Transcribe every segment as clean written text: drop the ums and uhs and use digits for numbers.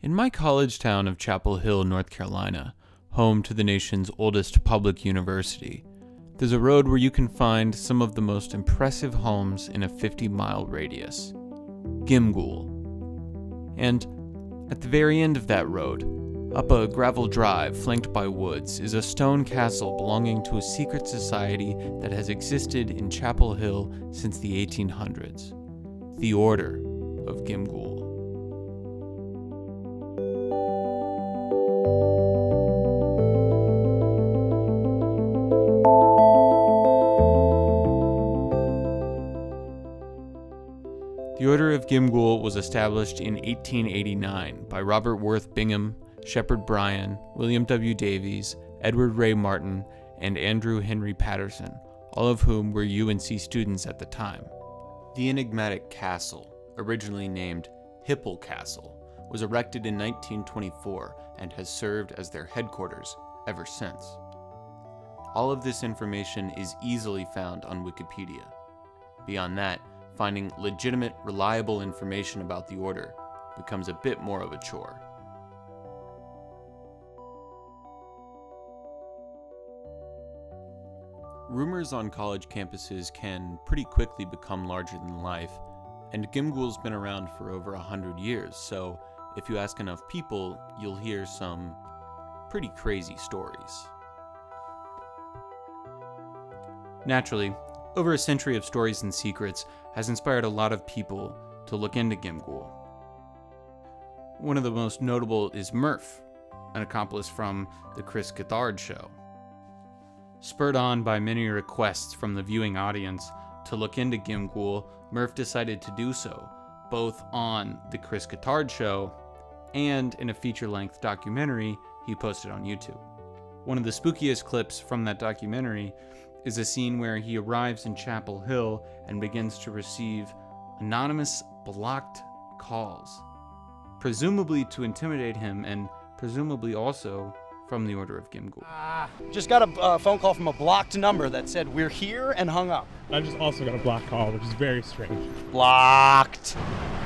In my college town of Chapel Hill, North Carolina, home to the nation's oldest public university, there's a road where you can find some of the most impressive homes in a 50-mile radius. Gimghoul. And at the very end of that road, up a gravel drive flanked by woods, is a stone castle belonging to a secret society that has existed in Chapel Hill since the 1800s. The Order of Gimghoul. The Order of Gimghoul was established in 1889 by Robert Worth Bingham, Shepard Bryan, William W. Davies, Edward Ray Martin, and Andrew Henry Patterson, all of whom were UNC students at the time. The enigmatic castle, originally named Hipple Castle, was erected in 1924 and has served as their headquarters ever since. All of this information is easily found on Wikipedia. Beyond that, finding legitimate, reliable information about the Order becomes a bit more of a chore. Rumors on college campuses can pretty quickly become larger than life, and Gimghoul's been around for over 100 years, so if you ask enough people, you'll hear some pretty crazy stories. Naturally, over a century of stories and secrets has inspired a lot of people to look into Gimghoul. One of the most notable is Murph, an accomplice from The Chris Gethard Show. Spurred on by many requests from the viewing audience to look into Gimghoul, Murph decided to do so, both on The Chris Gethard Show and in a feature-length documentary he posted on YouTube. One of the spookiest clips from that documentary is a scene where he arrives in Chapel Hill and begins to receive anonymous blocked calls, presumably to intimidate him and presumably also from the Order of Gimghoul. Just got a phone call from a blocked number that said, "We're here," and hung up. I just also got a blocked call, which is very strange. Blocked.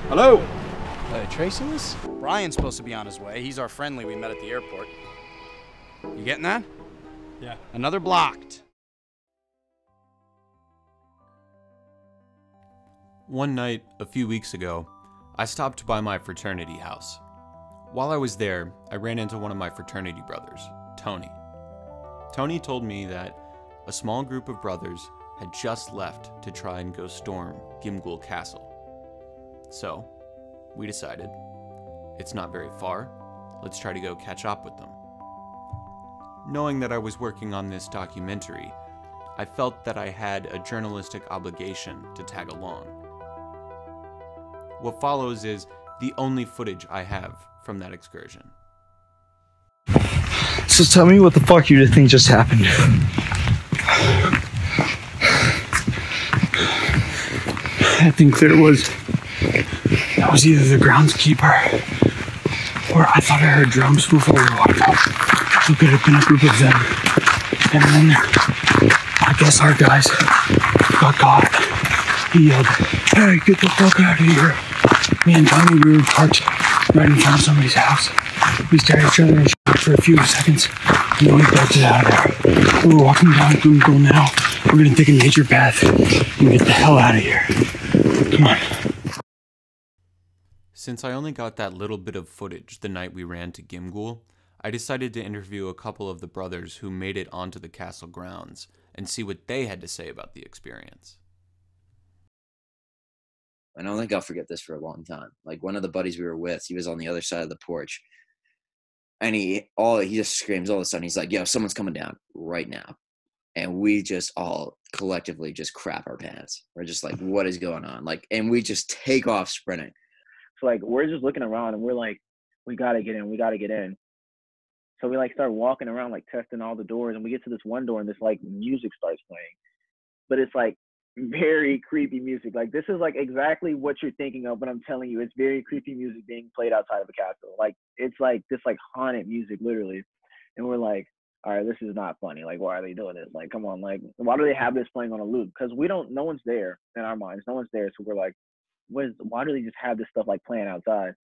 Hello? Tracy this? Brian's supposed to be on his way. He's our friendly we met at the airport. You getting that? Yeah. Another blocked. One night, a few weeks ago, I stopped by my fraternity house. While I was there, I ran into one of my fraternity brothers, Tony. Tony told me that a small group of brothers had just left to try and go storm Gimghoul Castle. So, we decided, it's not very far, let's try to go catch up with them. Knowing that I was working on this documentary, I felt that I had a journalistic obligation to tag along. What follows is the only footage I have from that excursion. So tell me what the fuck you think just happened. I think that was either the groundskeeper or I thought I heard drums before we walked up. So it could have been a group of them. And then I guess our guys got caught. He yelled, "Hey, get the fuck out of here." Me and Tommy, we were parked right in front of somebody's house. We stared at each other and shit for a few seconds, and then we bolted out of there. We're walking down Gimghoul now. We're gonna take a nature path and get the hell out of here. Come on. Since I only got that little bit of footage the night we ran to Gimghoul, I decided to interview a couple of the brothers who made it onto the castle grounds and see what they had to say about the experience. I don't think I'll forget this for a long time. Like, one of the buddies we were with, he was on the other side of the porch, and he just screams all of a sudden. He's like, "Yo, someone's coming down right now," and we just all collectively just crap our pants. We're just like, "What is going on?" Like, and we just take off sprinting. So like we're just looking around and we're like, "We gotta get in. We gotta get in." So we like start walking around like testing all the doors, and we get to this one door and this like music starts playing, but it's like very creepy music. Like, this is like exactly what you're thinking of, but I'm telling you, it's very creepy music being played outside of a castle. Like, it's like this like haunted music literally. And we're like, all right, this is not funny. Like, why are they doing this? Like, come on, like, why do they have this playing on a loop? Because no one's there in our minds. No one's there. So we're like, why do they just have this stuff like playing outside?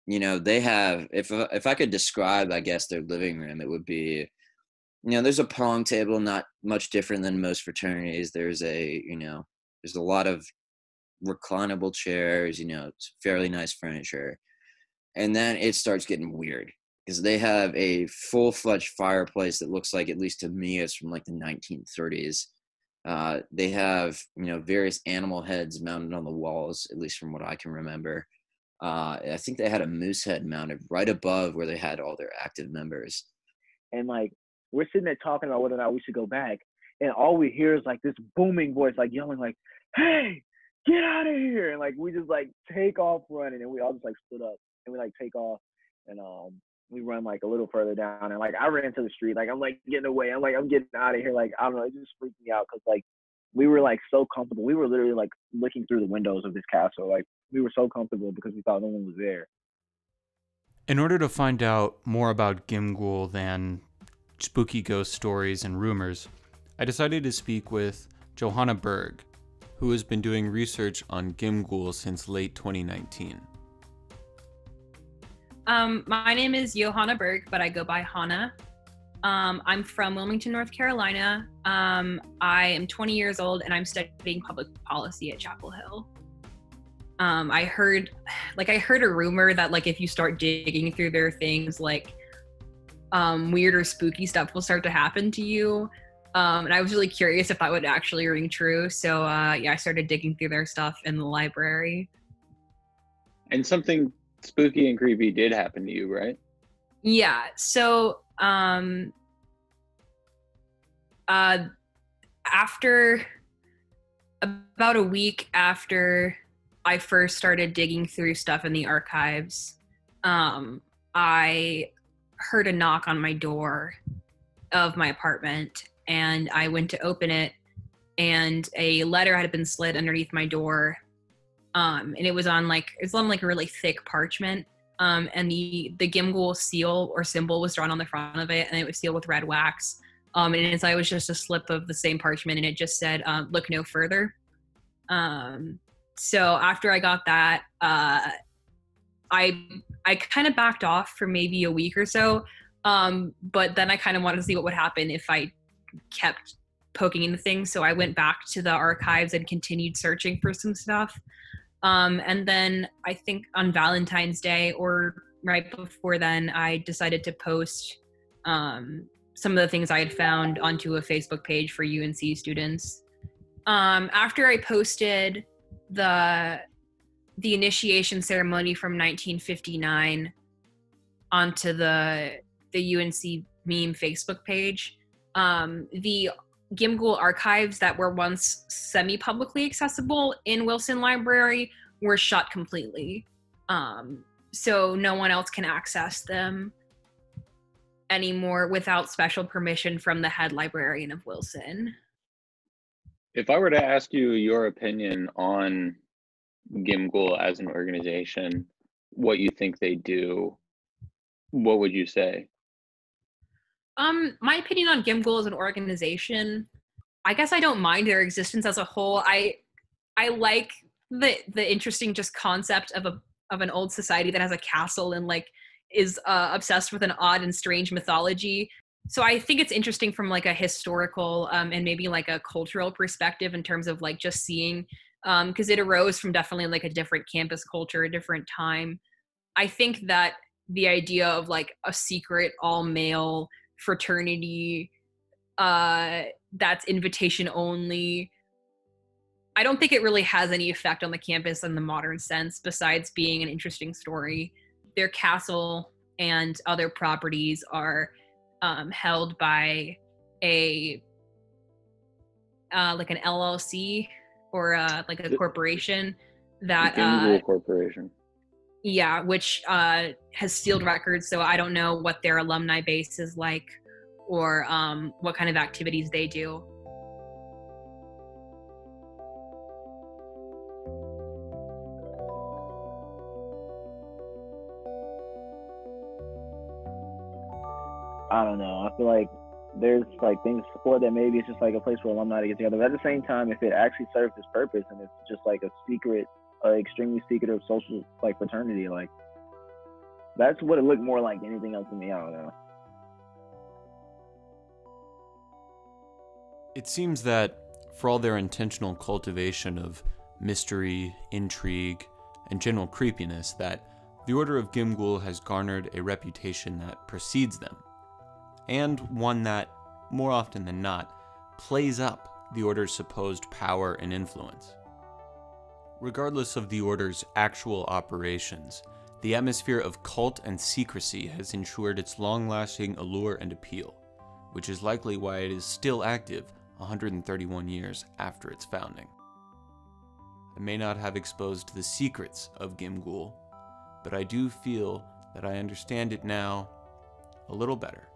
they have, if I could describe, I guess, their living room, it would be, there's a pong table, not much different than most fraternities. There's there's a lot of reclinable chairs, it's fairly nice furniture. And then it starts getting weird because they have a full-fledged fireplace that looks like, at least to me, it's from like the 1930s. They have, various animal heads mounted on the walls, at least from what I can remember. I think they had a moose head mounted right above where they had all their active members. And like, we're sitting there talking about whether or not we should go back. And all we hear is like this booming voice, like yelling like, "Hey, get out of here." And like, we just like take off running, and we all just like split up and we like take off. And we run like a little further down, and like I ran to the street, like I'm like getting away. I'm like, I'm getting out of here. Like, I don't know, it just freaked me out because like we were like so comfortable. We were literally like looking through the windows of this castle. Like we were so comfortable because we thought no one was there. In order to find out more about Gimghoul than spooky ghost stories and rumors, I decided to speak with Johanna Berg, who has been doing research on Gimghoul since late 2019. My name is Johanna Berg, but I go by Hannah. I'm from Wilmington, North Carolina. I am 20 years old and I'm studying public policy at Chapel Hill. I heard a rumor that like if you start digging through their things, like weird or spooky stuff will start to happen to you. And I was really curious if that would actually ring true. So I started digging through their stuff in the library. And something spooky and creepy did happen to you, right? Yeah. So after about a week after I first started digging through stuff in the archives, I heard a knock on my door of my apartment, and I went to open it, and a letter had been slid underneath my door, and it was on like a really thick parchment, and the Gimghoul seal or symbol was drawn on the front of it, and it was sealed with red wax, and inside was just a slip of the same parchment, and it just said, "Look no further." So after I got that, I kind of backed off for maybe a week or so, but then I kind of wanted to see what would happen if I kept poking into things. So I went back to the archives and continued searching for some stuff. And then I think on Valentine's Day or right before then, I decided to post some of the things I had found onto a Facebook page for UNC students. After I posted the initiation ceremony from 1959 onto the UNC meme Facebook page, the Gimghoul archives that were once semi-publicly accessible in Wilson Library were shut completely. So no one else can access them anymore without special permission from the head librarian of Wilson. If I were to ask you your opinion on Gimghoul as an organization, what you think they do, what would you say? My opinion on Gimghoul as an organization, I guess I don't mind their existence as a whole. I like the interesting just concept of an old society that has a castle and like is obsessed with an odd and strange mythology. So I think it's interesting from like a historical and maybe like a cultural perspective in terms of like just seeing, because it arose from definitely like a different campus culture, a different time. I think that the idea of like a secret all male fraternity that's invitation only, I don't think it really has any effect on the campus in the modern sense besides being an interesting story. Their castle and other properties are held by a like an LLC or like a corporation that Gimghoul Corporation. Yeah, which has sealed records, so I don't know what their alumni base is like or what kind of activities they do. I don't know. I feel like there's like things to support that maybe it's just like a place for alumni to get together. But at the same time, if it actually serves its purpose and it's just like a secret, extremely secretive social like fraternity, like That's what it looked more like than anything else to me. I don't know. It seems that, for all their intentional cultivation of mystery, intrigue, and general creepiness, that the Order of Gimghoul has garnered a reputation that precedes them, and one that, more often than not, plays up the Order's supposed power and influence. Regardless of the Order's actual operations, the atmosphere of cult and secrecy has ensured its long-lasting allure and appeal, which is likely why it is still active 131 years after its founding. I may not have exposed the secrets of Gimghoul, but I do feel that I understand it now a little better.